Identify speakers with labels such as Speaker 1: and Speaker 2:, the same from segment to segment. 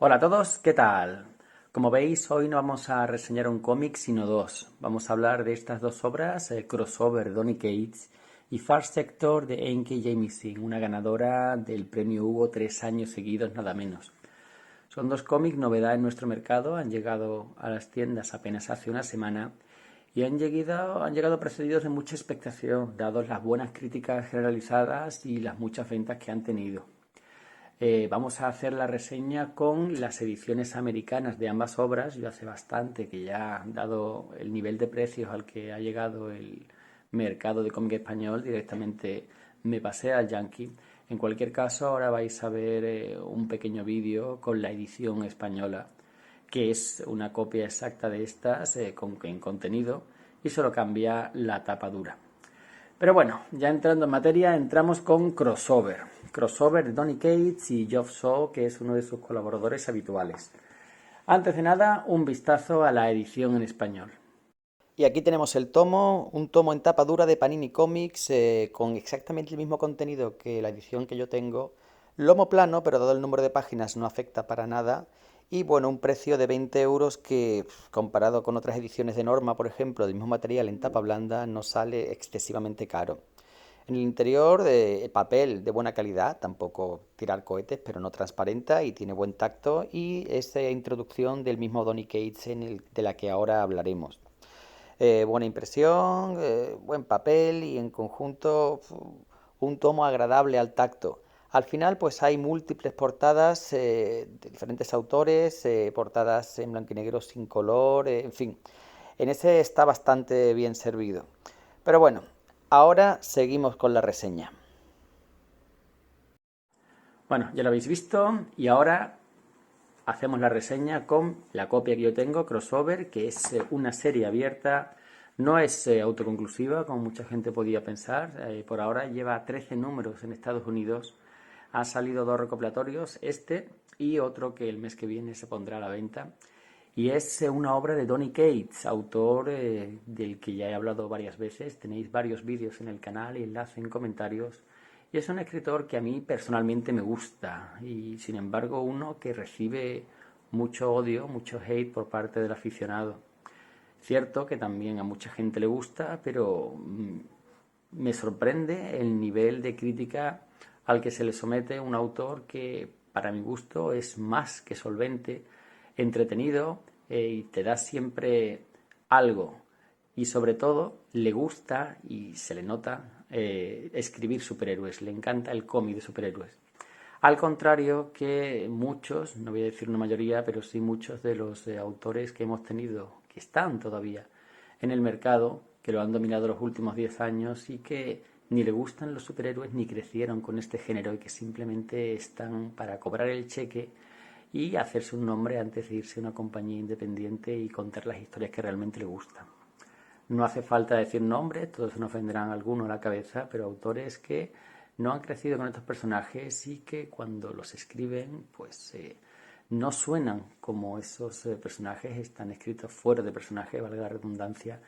Speaker 1: Hola a todos, ¿qué tal? Como veis, hoy no vamos a reseñar un cómic, sino dos. Vamos a hablar de estas dos obras, Crossover de Donny Cates y Far Sector de N.K. Jemisin, una ganadora del premio Hugo 3 años seguidos, nada menos. Son dos cómics novedad en nuestro mercado, han llegado a las tiendas apenas hace una semana y han llegado precedidos de mucha expectación, dados las buenas críticas generalizadas y las muchas ventas que han tenido. Vamos a hacer la reseña con las ediciones americanas de ambas obras. Yo hace bastante que ya, dado el nivel de precios al que ha llegado el mercado de cómic español, directamente me pasé al Yankee. En cualquier caso, ahora vais a ver un pequeño vídeo con la edición española, que es una copia exacta de estas en contenido y solo cambia la tapa dura. Pero bueno, ya entrando en materia, entramos con Crossover. Crossover de Donny Cates y Geoff Shaw, que es uno de sus colaboradores habituales. Antes de nada, un vistazo a la edición en español. Y aquí tenemos el tomo, un tomo en tapa dura de Panini Comics con exactamente el mismo contenido que la edición que yo tengo. Lomo plano, pero dado el número de páginas no afecta para nada. Y bueno, un precio de 20 euros que comparado con otras ediciones de Norma, por ejemplo, del mismo material en tapa blanda, no sale excesivamente caro. En el interior, papel de buena calidad, tampoco tirar cohetes, pero no transparenta y tiene buen tacto. Y esa introducción del mismo Donny Cates de la que ahora hablaremos. Buena impresión, buen papel y en conjunto un tomo agradable al tacto. Al final pues hay múltiples portadas de diferentes autores, portadas en blanco y negro sin color, en fin. En ese está bastante bien servido. Pero bueno, ahora seguimos con la reseña. Bueno, ya lo habéis visto y ahora hacemos la reseña con la copia que yo tengo, Crossover, que es una serie abierta. No es autoconclusiva, como mucha gente podía pensar. Por ahora lleva 13 números en Estados Unidos. Han salido dos recopilatorios, este y otro que el mes que viene se pondrá a la venta. Y es una obra de Donny Cates, autor del que ya he hablado varias veces. Tenéis varios vídeos en el canal y enlace en comentarios. Y es un escritor que a mí personalmente me gusta y sin embargo uno que recibe mucho odio, mucho hate por parte del aficionado. Cierto que también a mucha gente le gusta, pero me sorprende el nivel de crítica al que se le somete un autor que para mi gusto es más que solvente, entretenido y te da siempre algo. Y sobre todo le gusta y se le nota escribir superhéroes, le encanta el cómic de superhéroes. Al contrario que muchos, no voy a decir una mayoría, pero sí muchos de los autores que hemos tenido, que están todavía en el mercado, que lo han dominado los últimos 10 años y que ni le gustan los superhéroes ni crecieron con este género y que simplemente están para cobrar el cheque y hacerse un nombre antes de irse a una compañía independiente y contar las historias que realmente le gustan. No hace falta decir nombres, todos se nos vendrán algunos a la cabeza, pero autores que no han crecido con estos personajes y que cuando los escriben, pues no suenan como esos personajes, están escritos fuera de personaje, valga la redundancia,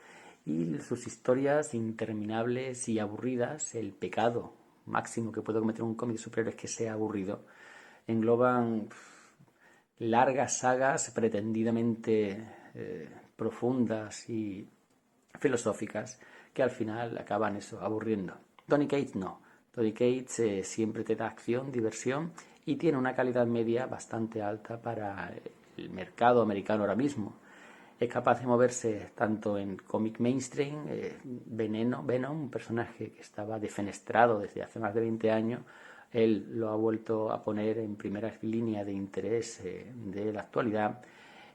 Speaker 1: y sus historias interminables y aburridas, el pecado máximo que puede cometer un cómic de superhéroes es que sea aburrido, engloban largas sagas pretendidamente profundas y filosóficas que al final acaban eso, aburriendo. Donny Cates no. Donny Cates siempre te da acción, diversión y tiene una calidad media bastante alta para el mercado americano ahora mismo. Es capaz de moverse tanto en cómic mainstream, Venom, un personaje que estaba defenestrado desde hace más de 20 años, él lo ha vuelto a poner en primera línea de interés de la actualidad.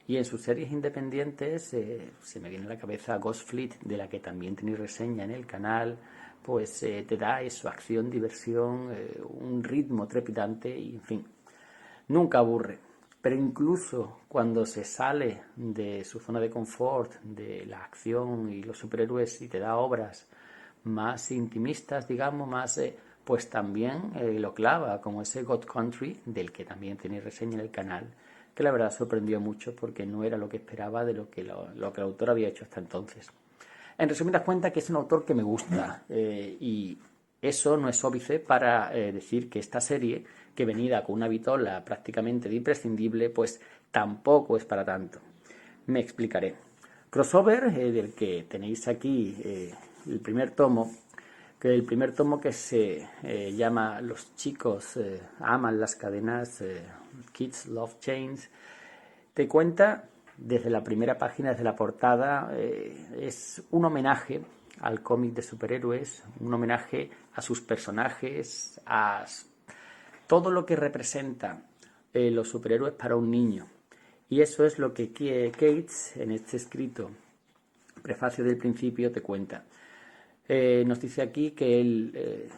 Speaker 1: Y en sus series independientes se me viene a la cabeza Ghost Fleet, de la que también tenéis reseña en el canal, pues te da eso, acción, diversión, un ritmo trepidante y en fin, nunca aburre. Pero incluso cuando se sale de su zona de confort, de la acción y los superhéroes y te da obras más intimistas, digamos, más, pues también lo clava, como ese God Country, del que también tenéis reseña en el canal, que la verdad sorprendió mucho porque no era lo que esperaba de lo que el autor había hecho hasta entonces. En resumidas cuentas, que es un autor que me gusta y eso no es óbice para decir que esta serie, que venida con una vitola prácticamente de imprescindible, pues tampoco es para tanto. Me explicaré. Crossover, del que tenéis aquí el primer tomo, que se llama Los chicos aman las cadenas, Kids Love Chains, te cuenta desde la primera página, desde la portada, es un homenaje al cómic de superhéroes, un homenaje a sus personajes, a todo lo que representa los superhéroes para un niño. Y eso es lo que Cates, en este escrito, prefacio del principio, te cuenta. Nos dice aquí que él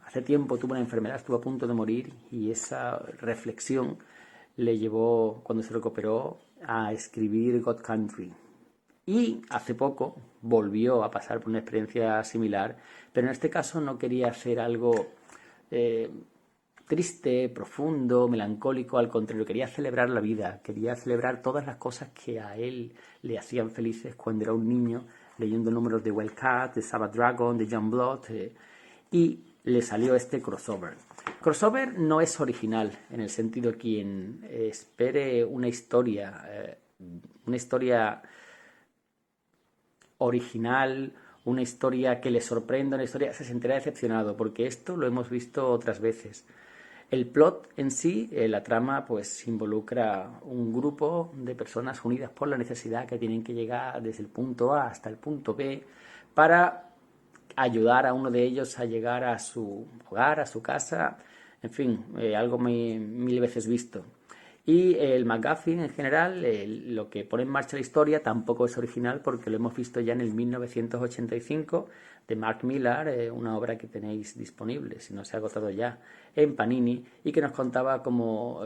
Speaker 1: hace tiempo tuvo una enfermedad, estuvo a punto de morir, y esa reflexión le llevó, cuando se recuperó, a escribir God Country. Y hace poco volvió a pasar por una experiencia similar, pero en este caso no quería hacer algo triste, profundo, melancólico, al contrario, quería celebrar la vida, quería celebrar todas las cosas que a él le hacían felices cuando era un niño, leyendo números de Wildcat, de Savage Dragon, de John Blood, y le salió este crossover. Crossover no es original, en el sentido quien espere una historia original, una historia que le sorprenda, una historia, se sentirá decepcionado, porque esto lo hemos visto otras veces. El plot en sí, la trama, pues involucra un grupo de personas unidas por la necesidad que tienen que llegar desde el punto A hasta el punto B para ayudar a uno de ellos a llegar a su hogar, a su casa, en fin, algo mil veces visto. Y el MacGuffin en general, lo que pone en marcha la historia, tampoco es original porque lo hemos visto ya en el 1985 de Mark Millar, una obra que tenéis disponible, si no se ha agotado ya, en Panini, y que nos contaba cómo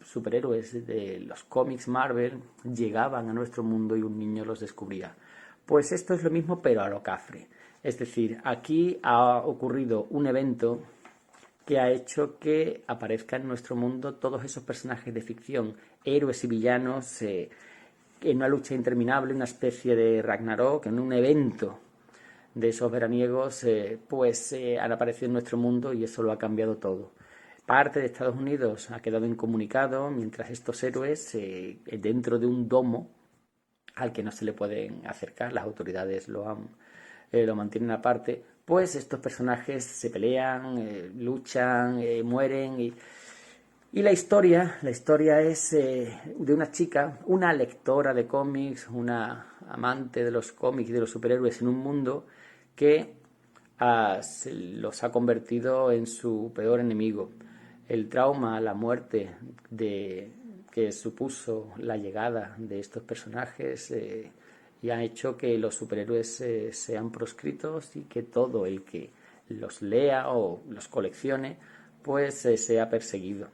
Speaker 1: superhéroes de los cómics Marvel llegaban a nuestro mundo y un niño los descubría. Pues esto es lo mismo, pero a lo cafre. Es decir, aquí ha ocurrido un evento que ha hecho que aparezcan en nuestro mundo todos esos personajes de ficción, héroes y villanos, en una lucha interminable, una especie de Ragnarok, en un evento de esos veraniegos, han aparecido en nuestro mundo y eso lo ha cambiado todo. Parte de Estados Unidos ha quedado incomunicado, mientras estos héroes, dentro de un domo al que no se le pueden acercar, las autoridades lo mantienen aparte, pues estos personajes se pelean, luchan, mueren y la historia es de una chica, una lectora de cómics, una amante de los cómics y de los superhéroes en un mundo que los ha convertido en su peor enemigo. El trauma, la muerte que supuso la llegada de estos personajes y ha hecho que los superhéroes sean proscritos y que todo el que los lea o los coleccione pues sea perseguido.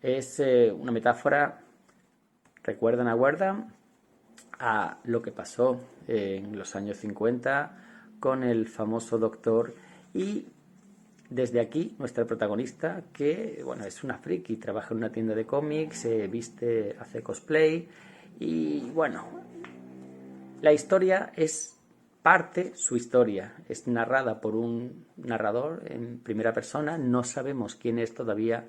Speaker 1: Es una metáfora, recuerdan a lo que pasó en los años 50 con el famoso Doctor, y desde aquí nuestra protagonista, que bueno, es una friki, trabaja en una tienda de cómics, viste, hace cosplay y bueno, la historia es su historia es narrada por un narrador en primera persona, no sabemos quién es todavía.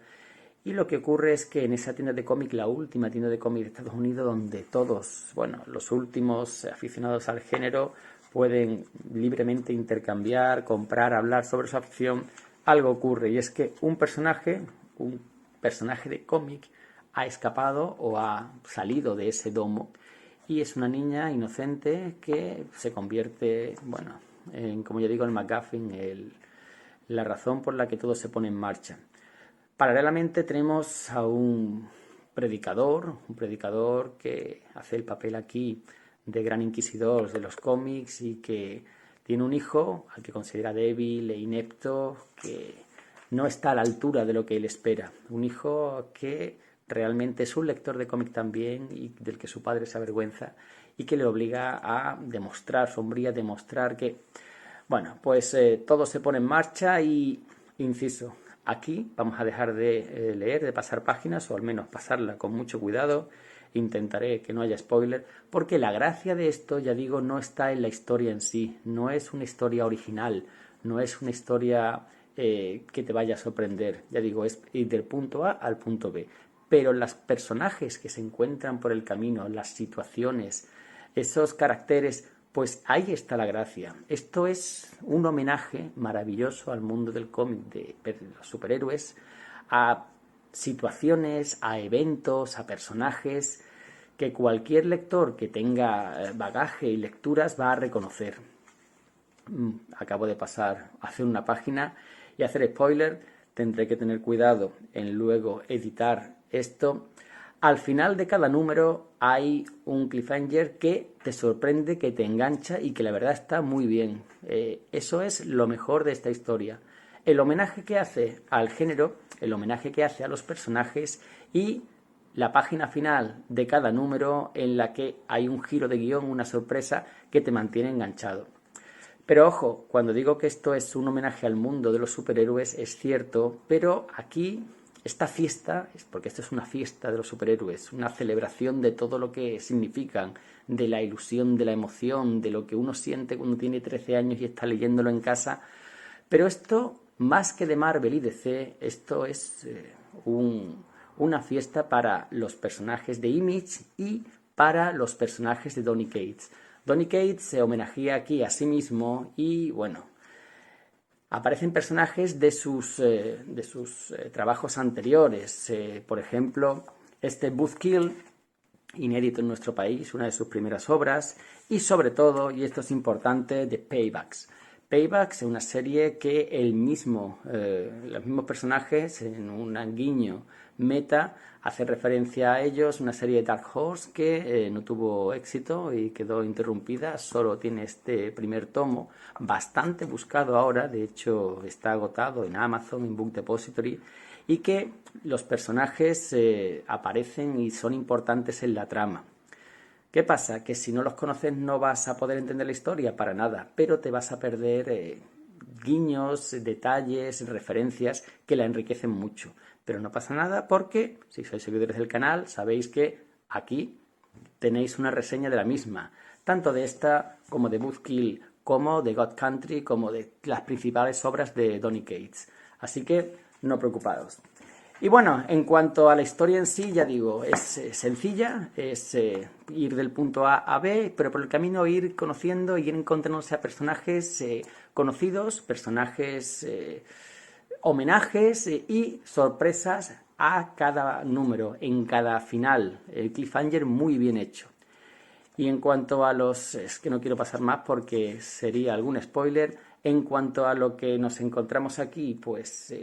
Speaker 1: Y lo que ocurre es que en esa tienda de cómic, la última tienda de cómic de Estados Unidos, donde todos, bueno, los últimos aficionados al género pueden libremente intercambiar, comprar, hablar sobre su afición, algo ocurre y es que un personaje de cómic ha escapado o ha salido de ese domo y es una niña inocente que se convierte, bueno, en, como yo digo, el MacGuffin, la razón por la que todo se pone en marcha. Paralelamente tenemos a un predicador que hace el papel aquí de gran inquisidor de los cómics y que tiene un hijo al que considera débil e inepto, que no está a la altura de lo que él espera. Un hijo que realmente es un lector de cómic también y del que su padre se avergüenza y que le obliga a demostrar que, bueno, pues todo se pone en marcha y, inciso, aquí vamos a dejar de leer, de pasar páginas, o al menos pasarla con mucho cuidado. Intentaré que no haya spoiler, porque la gracia de esto, ya digo, no está en la historia en sí. No es una historia original, no es una historia que te vaya a sorprender. Ya digo, es ir del punto A al punto B. Pero los personajes que se encuentran por el camino, las situaciones, esos caracteres, pues ahí está la gracia. Esto es un homenaje maravilloso al mundo del cómic de los superhéroes, a situaciones, a eventos, a personajes que cualquier lector que tenga bagaje y lecturas va a reconocer. Acabo de pasar a hacer una página y hacer spoiler. Tendré que tener cuidado en luego editar esto. Al final de cada número hay un cliffhanger que te sorprende, que te engancha y que la verdad está muy bien. Eso es lo mejor de esta historia. El homenaje que hace al género, el homenaje que hace a los personajes y la página final de cada número en la que hay un giro de guión, una sorpresa que te mantiene enganchado. Pero ojo, cuando digo que esto es un homenaje al mundo de los superhéroes es cierto, pero aquí esta fiesta, porque esto es una fiesta de los superhéroes, una celebración de todo lo que significan, de la ilusión, de la emoción, de lo que uno siente cuando tiene 13 años y está leyéndolo en casa. Pero esto, más que de Marvel y DC, esto es una fiesta para los personajes de Image y para los personajes de Donny Cates. Donny Cates se homenajea aquí a sí mismo y, bueno, aparecen personajes de sus trabajos anteriores. Por ejemplo, este Buzzkill, inédito en nuestro país, una de sus primeras obras, y sobre todo, y esto es importante, de Paybacks. Paybacks es una serie que los mismos personajes, en un guiño meta, hace referencia a ellos, una serie de Dark Horse que no tuvo éxito y quedó interrumpida, solo tiene este primer tomo, bastante buscado ahora, de hecho está agotado en Amazon, en Book Depository, y que los personajes aparecen y son importantes en la trama. ¿Qué pasa? Que si no los conoces no vas a poder entender la historia para nada, pero te vas a perder guiños, detalles, referencias que la enriquecen mucho. Pero no pasa nada porque, si sois seguidores del canal, sabéis que aquí tenéis una reseña de la misma, tanto de esta como de Buzzkill, como de God Country, como de las principales obras de Donny Cates. Así que no preocupaos. Y bueno, en cuanto a la historia en sí, ya digo, es sencilla, es ir del punto A a B, pero por el camino ir conociendo y ir encontrándose a personajes conocidos, personajes homenajes y sorpresas a cada número, en cada final. El cliffhanger muy bien hecho. Y en cuanto a es que no quiero pasar más porque sería algún spoiler, en cuanto a lo que nos encontramos aquí, pues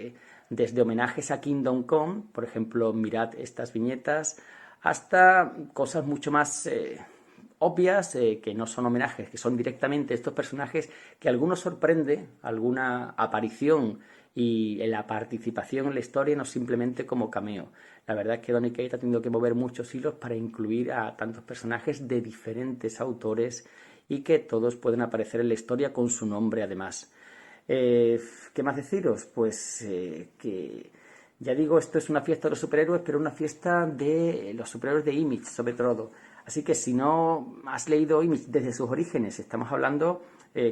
Speaker 1: desde homenajes a Kingdom Come, por ejemplo, mirad estas viñetas, hasta cosas mucho más obvias, que no son homenajes, que son directamente estos personajes que a algunos sorprende, alguna aparición y la participación en la historia, no simplemente como cameo. La verdad es que Donny Cates ha tenido que mover muchos hilos para incluir a tantos personajes de diferentes autores y que todos pueden aparecer en la historia con su nombre además. ¿Qué más deciros? Pues que ya digo, esto es una fiesta de los superhéroes, pero una fiesta de los superhéroes de Image, sobre todo. Así que si no has leído Image desde sus orígenes, estamos hablando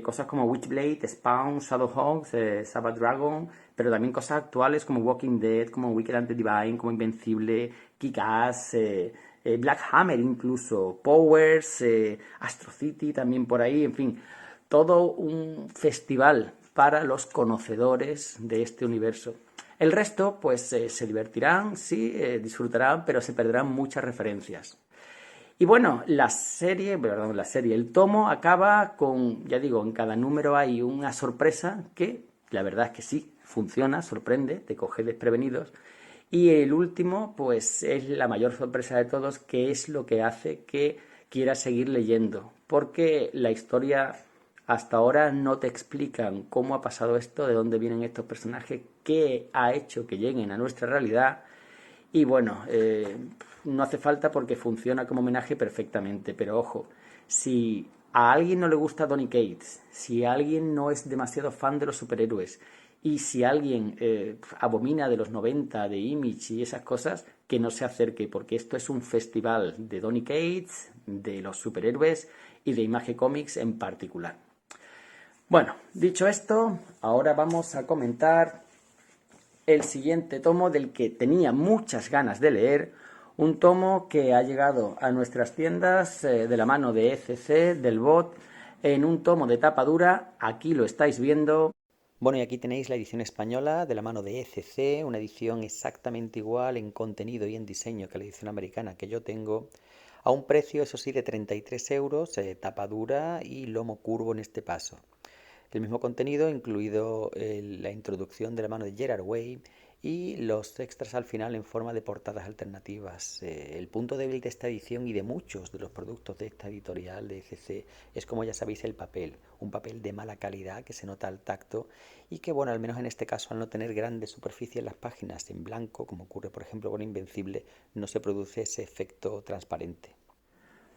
Speaker 1: cosas como Witchblade, Spawn, Shadowhawks, Savage Dragon, pero también cosas actuales como Walking Dead, como Wicked and the Divine, como Invencible, Kick-Ass, Black Hammer incluso, Powers, Astro City también por ahí, en fin, todo un festival para los conocedores de este universo. El resto, pues se divertirán, sí, disfrutarán, pero se perderán muchas referencias. Y bueno, el tomo acaba con, ya digo, en cada número hay una sorpresa que, la verdad es que sí, funciona, sorprende, te coge desprevenidos. Y el último, pues es la mayor sorpresa de todos, que es lo que hace que quieras seguir leyendo. Porque la historia hasta ahora no te explican cómo ha pasado esto, de dónde vienen estos personajes, qué ha hecho que lleguen a nuestra realidad. Y bueno, no hace falta porque funciona como homenaje perfectamente. Pero ojo, si a alguien no le gusta Donny Cates, si a alguien no es demasiado fan de los superhéroes y si alguien abomina de los 90, de Image y esas cosas, que no se acerque, porque esto es un festival de Donny Cates, de los superhéroes y de Image Comics en particular. Bueno, dicho esto, ahora vamos a comentar el siguiente tomo del que tenía muchas ganas de leer, un tomo que ha llegado a nuestras tiendas de la mano de ECC, del BOT, en un tomo de tapa dura. Aquí lo estáis viendo. Bueno, y aquí tenéis la edición española de la mano de ECC, una edición exactamente igual en contenido y en diseño que la edición americana que yo tengo, a un precio, eso sí, de 33 euros, tapa dura y lomo curvo en este paso. El mismo contenido, incluido la introducción de la mano de Gerard Way y los extras al final en forma de portadas alternativas. El punto débil de esta edición y de muchos de los productos de esta editorial de ECC es, como ya sabéis, el papel. Un papel de mala calidad que se nota al tacto y que, bueno, al menos en este caso, al no tener grandes superficies en las páginas en blanco, como ocurre por ejemplo con Invencible, no se produce ese efecto transparente.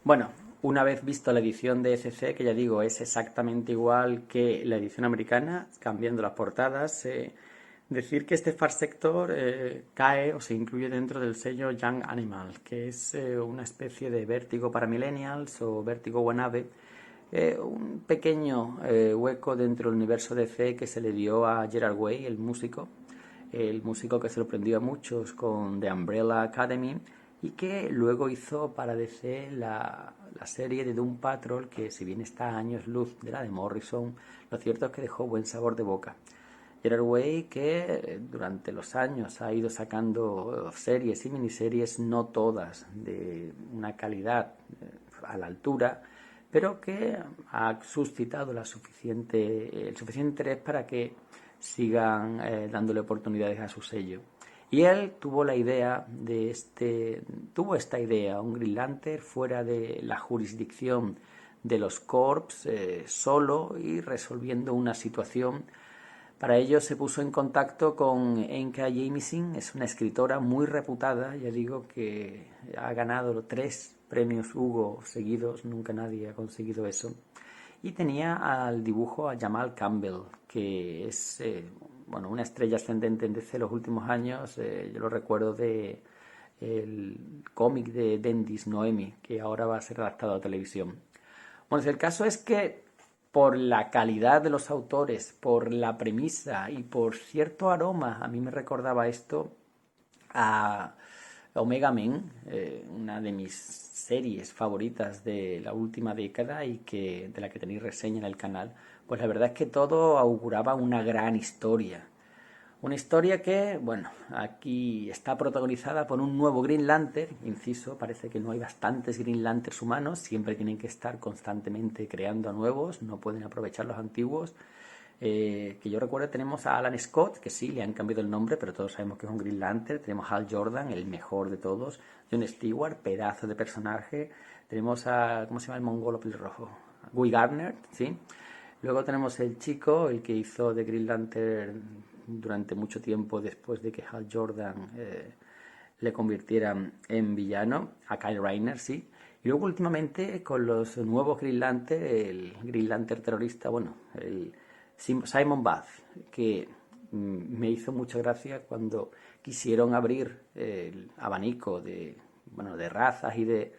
Speaker 1: Bueno, una vez visto la edición de ECC, que ya digo es exactamente igual que la edición americana, cambiando las portadas, decir que este Far Sector cae o se incluye dentro del sello Young Animal, que es una especie de Vértigo para Millennials o Vértigo Wannabe, un pequeño hueco dentro del universo DC que se le dio a Gerard Way, el músico que sorprendió a muchos con The Umbrella Academy y que luego hizo para DC la serie de Doom Patrol, que si bien está a años luz de la de Morrison, lo cierto es que dejó buen sabor de boca. Gerard Way, que durante los años ha ido sacando series y miniseries, no todas de una calidad a la altura, pero que ha suscitado el suficiente interés para que sigan dándole oportunidades a su sello. Y él tuvo esta idea, un Green Lantern fuera de la jurisdicción de los Corps, solo y resolviendo una situación. Para ello se puso en contacto con Enka Jemisin, es una escritora muy reputada, ya digo que ha ganado 3 premios Hugo seguidos, nunca nadie ha conseguido eso. Y tenía al dibujo a Jamal Campbell, que es una estrella ascendente en DC los últimos años. Yo lo recuerdo de el cómic de Dendis Noemi, que ahora va a ser adaptado a televisión. Bueno, el caso es que por la calidad de los autores, por la premisa y por cierto aroma, a mí me recordaba esto a Omega Men, una de mis series favoritas de la última década y de la que tenéis reseña en el canal. Pues la verdad es que todo auguraba una gran historia. Una historia que, bueno, aquí está protagonizada por un nuevo Green Lantern, inciso, parece que no hay bastantes Green Lanterns humanos, siempre tienen que estar constantemente creando nuevos, no pueden aprovechar los antiguos. Que yo recuerdo tenemos a Alan Scott, que sí, le han cambiado el nombre, pero todos sabemos que es un Green Lantern. Tenemos a Hal Jordan, el mejor de todos. John Stewart, pedazo de personaje. Tenemos a, ¿cómo se llama el mongolo pelirrojo? Guy Gardner, ¿sí? Luego tenemos el chico, el que hizo de Green Lantern durante mucho tiempo después de que Hal Jordan le convirtiera en villano, a Kyle Rayner, sí. Y luego últimamente con los nuevos Green Lantern, el Green Lantern terrorista, bueno, el Simon Bath, que me hizo mucha gracia cuando quisieron abrir el abanico de razas y de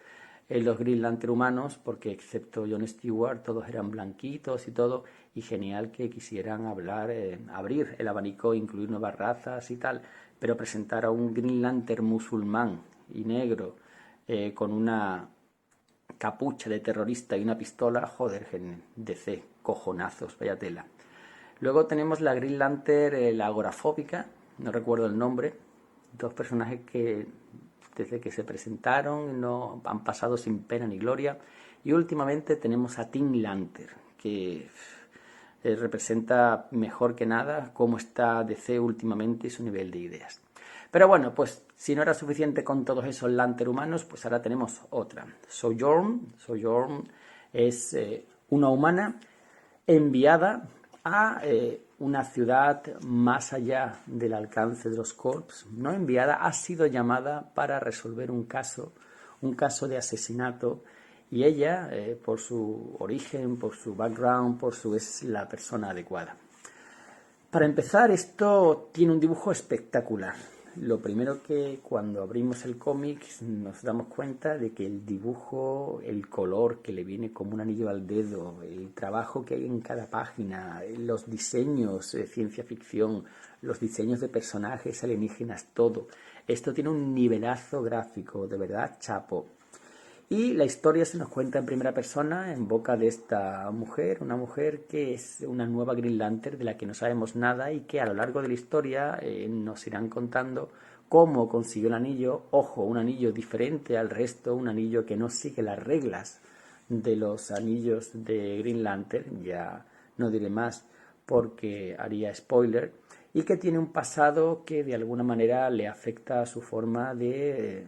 Speaker 1: los Green Lantern humanos, porque excepto John Stewart todos eran blanquitos y todo, y genial que quisieran abrir el abanico, incluir nuevas razas y tal, pero presentar a un Green Lantern musulmán y negro con una capucha de terrorista y una pistola, joder, DC, cojonazos, vaya tela. Luego tenemos la Green Lantern, la agorafóbica, no recuerdo el nombre, 2 personajes que desde que se presentaron no han pasado sin pena ni gloria. Y últimamente tenemos a Teen Lantern, que representa mejor que nada cómo está DC últimamente y su nivel de ideas. Pero bueno, pues si no era suficiente con todos esos Lantern humanos, pues ahora tenemos otra. Sojourn es una humana enviada a una ciudad más allá del alcance de los Corps. No enviada, ha sido llamada para resolver un caso de asesinato, y ella, por su origen, por su background, es la persona adecuada. Para empezar, esto tiene un dibujo espectacular. lo primero que cuando abrimos el cómic nos damos cuenta de que el dibujo, el color que le viene como un anillo al dedo, el trabajo que hay en cada página, los diseños de ciencia ficción, los diseños de personajes alienígenas, todo. Esto tiene un nivelazo gráfico, de verdad, chapo. Y la historia se nos cuenta en primera persona en boca de esta mujer, una mujer que es una nueva Green Lantern de la que no sabemos nada y que a lo largo de la historia nos irán contando cómo consiguió el anillo. Ojo, un anillo diferente al resto, un anillo que no sigue las reglas de los anillos de Green Lantern, ya no diré más porque haría spoiler, y que tiene un pasado que de alguna manera le afecta a su forma de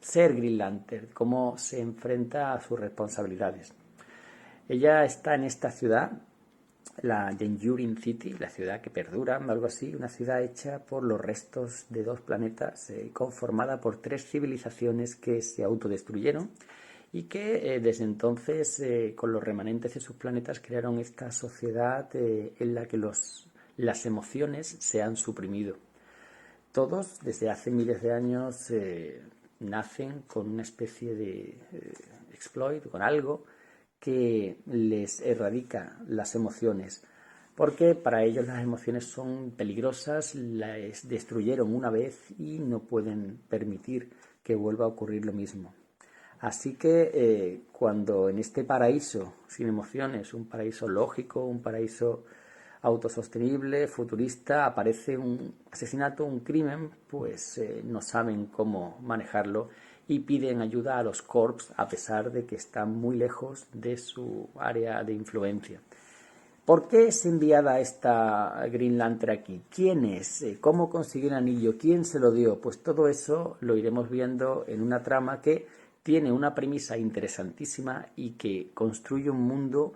Speaker 1: ser Green Lantern, cómo se enfrenta a sus responsabilidades. Ella está en esta ciudad, la Enduring City, la ciudad que perdura, algo así, una ciudad hecha por los restos de dos planetas, conformada por tres civilizaciones que se autodestruyeron y que desde entonces, con los remanentes de sus planetas, crearon esta sociedad en la que las emociones se han suprimido. Todos, desde hace miles de años, nacen con una especie de exploit, con algo que les erradica las emociones, porque para ellos las emociones son peligrosas, las destruyeron una vez y no pueden permitir que vuelva a ocurrir lo mismo. Así que cuando en este paraíso sin emociones, un paraíso lógico, un paraíso autosostenible, futurista, aparece un asesinato, un crimen, pues no saben cómo manejarlo y piden ayuda a los Corps a pesar de que están muy lejos de su área de influencia. ¿Por qué es enviada esta Green Lantern aquí? ¿Quién es? ¿Cómo consiguió el anillo? ¿Quién se lo dio? Pues todo eso lo iremos viendo en una trama que tiene una premisa interesantísima y que construye un mundo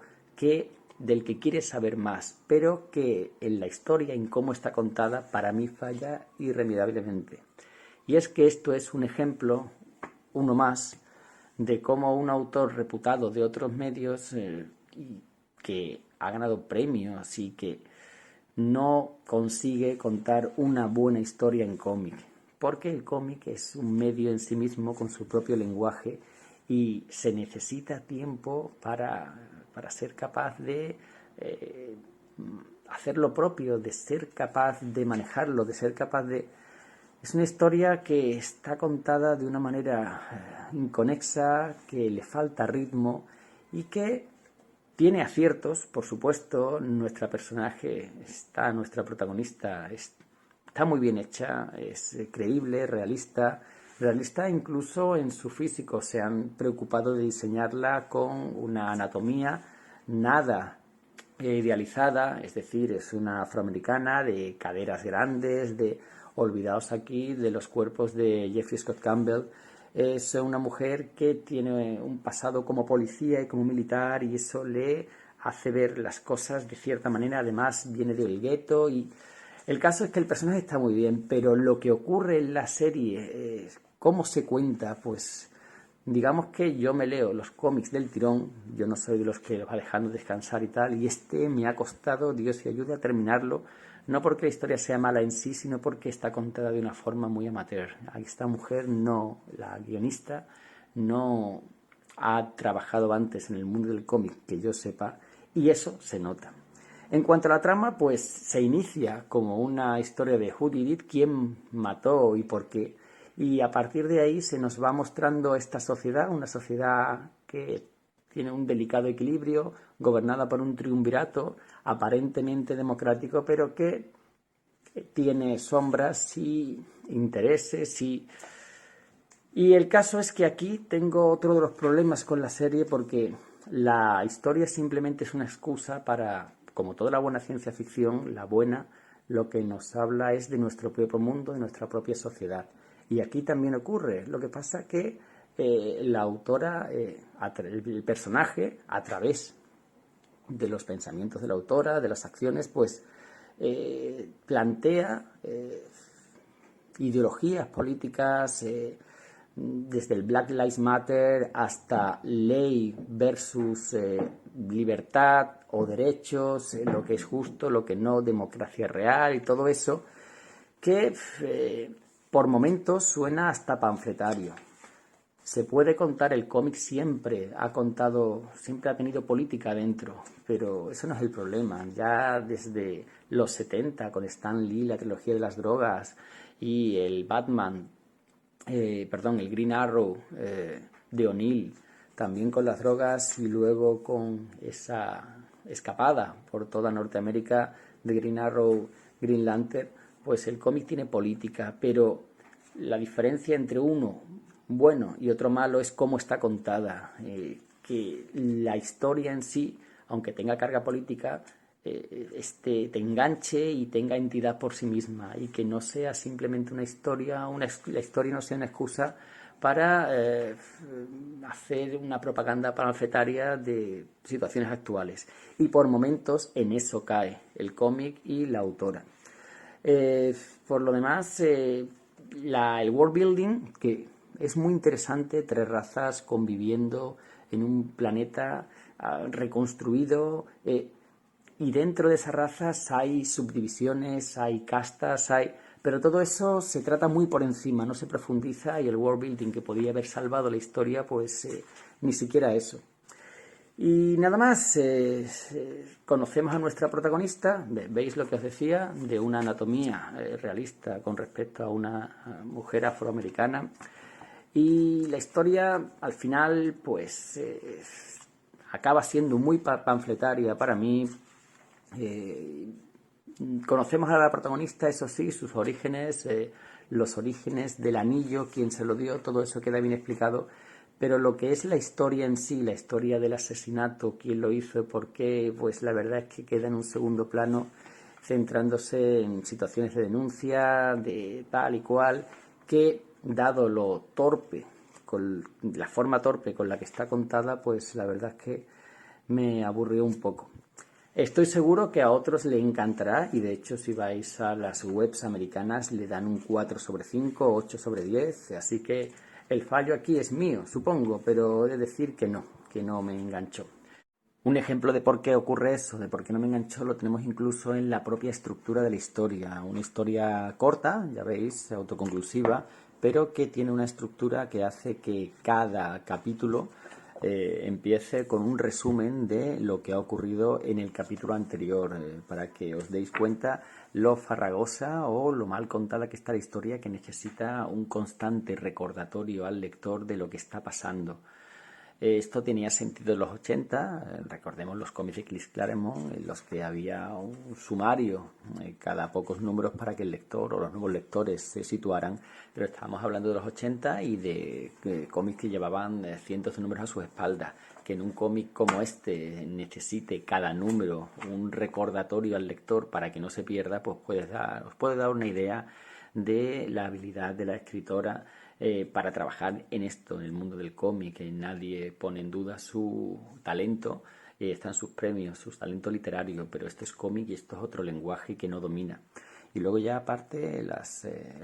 Speaker 1: del que quieres saber más, pero que en la historia, en cómo está contada, para mí falla irremediablemente. Y es que esto es un ejemplo, uno más, de cómo un autor reputado de otros medios que ha ganado premios y que no consigue contar una buena historia en cómic, porque el cómic es un medio en sí mismo con su propio lenguaje y se necesita tiempo para ser capaz de hacer lo propio, de ser capaz de manejarlo, de ser capaz de... Es una historia que está contada de una manera inconexa, que le falta ritmo y que tiene aciertos, por supuesto. Nuestra protagonista está muy bien hecha, es creíble, realista incluso en su físico. Se han preocupado de diseñarla con una anatomía nada idealizada, es decir, es una afroamericana de caderas grandes, olvidaos aquí de los cuerpos de Jeffrey Scott Campbell. Es una mujer que tiene un pasado como policía y como militar y eso le hace ver las cosas de cierta manera. Además viene del gueto y el caso es que el personaje está muy bien, pero lo que ocurre en la serie, cómo se cuenta, pues digamos que yo me leo los cómics del tirón, yo no soy de los que los va dejando descansar y tal, y este me ha costado, Dios y ayude, a terminarlo, no porque la historia sea mala en sí, sino porque está contada de una forma muy amateur. Esta mujer no, la guionista, no ha trabajado antes en el mundo del cómic, que yo sepa, y eso se nota. En cuanto a la trama, pues se inicia como una historia de who did it, quién mató y por qué, y a partir de ahí se nos va mostrando esta sociedad, una sociedad que tiene un delicado equilibrio, gobernada por un triunvirato aparentemente democrático, pero que tiene sombras y intereses y el caso es que aquí tengo otro de los problemas con la serie, porque la historia simplemente es una excusa para, como toda la buena ciencia ficción, la buena, lo que nos habla es de nuestro propio mundo, de nuestra propia sociedad. Y aquí también ocurre. Lo que pasa que la autora, el personaje, a través de los pensamientos de la autora, de las acciones, pues plantea ideologías políticas, desde el Black Lives Matter hasta ley versus libertad o derechos, lo que es justo, lo que no, democracia real y todo eso, que por momentos suena hasta panfletario. Se puede contar, el cómic siempre ha tenido política dentro, pero eso no es el problema. Ya desde los 70, con Stan Lee, la trilogía de las drogas, y el el Green Arrow de O'Neill, también con las drogas, y luego con esa escapada por toda Norteamérica de Green Arrow, Green Lantern, pues el cómic tiene política, pero la diferencia entre uno bueno y otro malo es cómo está contada, que la historia en sí, aunque tenga carga política, te enganche y tenga entidad por sí misma, y que no sea simplemente una historia, la historia no sea una excusa para hacer una propaganda panfletaria de situaciones actuales. Y por momentos en eso cae el cómic y la autora. Por lo demás, el world building, que es muy interesante, 3 razas conviviendo en un planeta reconstruido, y dentro de esas razas hay subdivisiones, hay castas, pero todo eso se trata muy por encima, no se profundiza, y el world building que podía haber salvado la historia, pues ni siquiera eso. Y nada más, conocemos a nuestra protagonista, veis lo que os decía, de una anatomía realista con respecto a una mujer afroamericana, y la historia al final pues acaba siendo muy panfletaria para mí. Conocemos a la protagonista, eso sí, sus orígenes, los orígenes del anillo, quién se lo dio, todo eso queda bien explicado, pero lo que es la historia en sí, la historia del asesinato, quién lo hizo y por qué, pues la verdad es que queda en un segundo plano, centrándose en situaciones de denuncia, de tal y cual, que dado lo torpe, con la forma torpe con la que está contada, pues la verdad es que me aburrió un poco. Estoy seguro que a otros le encantará, y de hecho si vais a las webs americanas le dan un 4/5, 8/10, así que el fallo aquí es mío, supongo, pero he de decir que no me enganchó. Un ejemplo de por qué ocurre eso, de por qué no me enganchó, lo tenemos incluso en la propia estructura de la historia. Una historia corta, ya veis, autoconclusiva, pero que tiene una estructura que hace que cada capítulo empiece con un resumen de lo que ha ocurrido en el capítulo anterior, para que os deis cuenta lo farragosa o lo mal contada que está la historia, que necesita un constante recordatorio al lector de lo que está pasando. Esto tenía sentido en los 80, recordemos los cómics de Chris Claremont, en los que había un sumario cada pocos números para que el lector o los nuevos lectores se situaran, pero estábamos hablando de los 80 y de cómics que llevaban cientos de números a sus espaldas. Que en un cómic como este necesite cada número un recordatorio al lector para que no se pierda, pues os puede dar una idea de la habilidad de la escritora para trabajar en esto, en el mundo del cómic, que nadie pone en duda su talento, están sus premios, su talento literario, pero esto es cómic y esto es otro lenguaje que no domina. Y luego ya aparte la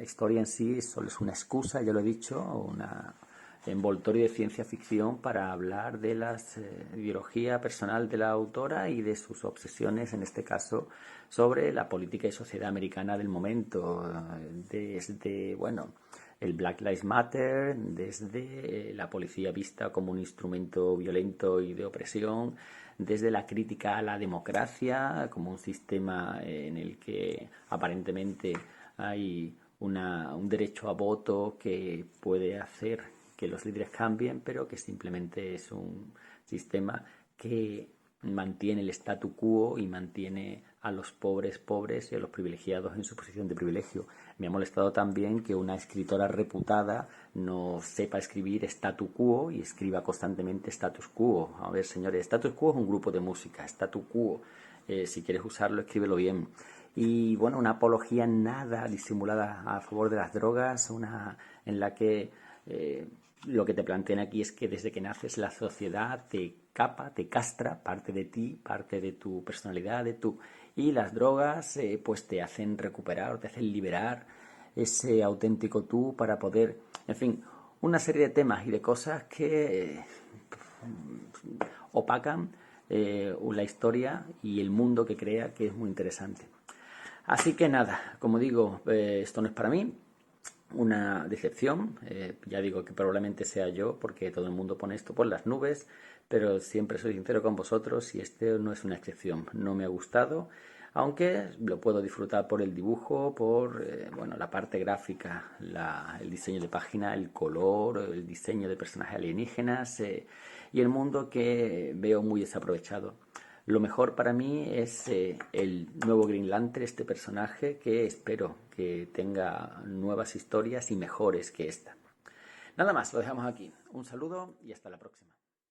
Speaker 1: historia en sí solo es una excusa, ya lo he dicho, una envoltorio de ciencia ficción para hablar de la ideología personal de la autora y de sus obsesiones, en este caso, sobre la política y sociedad americana del momento, desde, bueno, el Black Lives Matter, desde la policía vista como un instrumento violento y de opresión, desde la crítica a la democracia como un sistema en el que aparentemente hay un derecho a voto que puede hacer que los líderes cambien, pero que simplemente es un sistema que mantiene el statu quo y mantiene a los pobres pobres y a los privilegiados en su posición de privilegio. Me ha molestado también que una escritora reputada no sepa escribir statu quo y escriba constantemente status quo. A ver, señores, status quo es un grupo de música, statu quo, si quieres usarlo, escríbelo bien. Y bueno, una apología nada disimulada a favor de las drogas, una en la que lo que te plantean aquí es que desde que naces la sociedad te capa, te castra parte de ti, parte de tu personalidad, y las drogas pues te hacen recuperar o te hacen liberar ese auténtico tú para poder, en fin, una serie de temas y de cosas que opacan la historia y el mundo que crea, que es muy interesante. Así que nada, como digo, esto no es para mí, una decepción. Ya digo que probablemente sea yo, porque todo el mundo pone esto por las nubes, pero siempre soy sincero con vosotros y este no es una excepción. No me ha gustado, aunque lo puedo disfrutar por el dibujo, por bueno, la parte gráfica, el diseño de página, el color, el diseño de personajes alienígenas y el mundo que veo muy desaprovechado. Lo mejor para mí es el nuevo Green Lantern, este personaje que espero que tenga nuevas historias y mejores que esta. Nada más, lo dejamos aquí. Un saludo y hasta la próxima.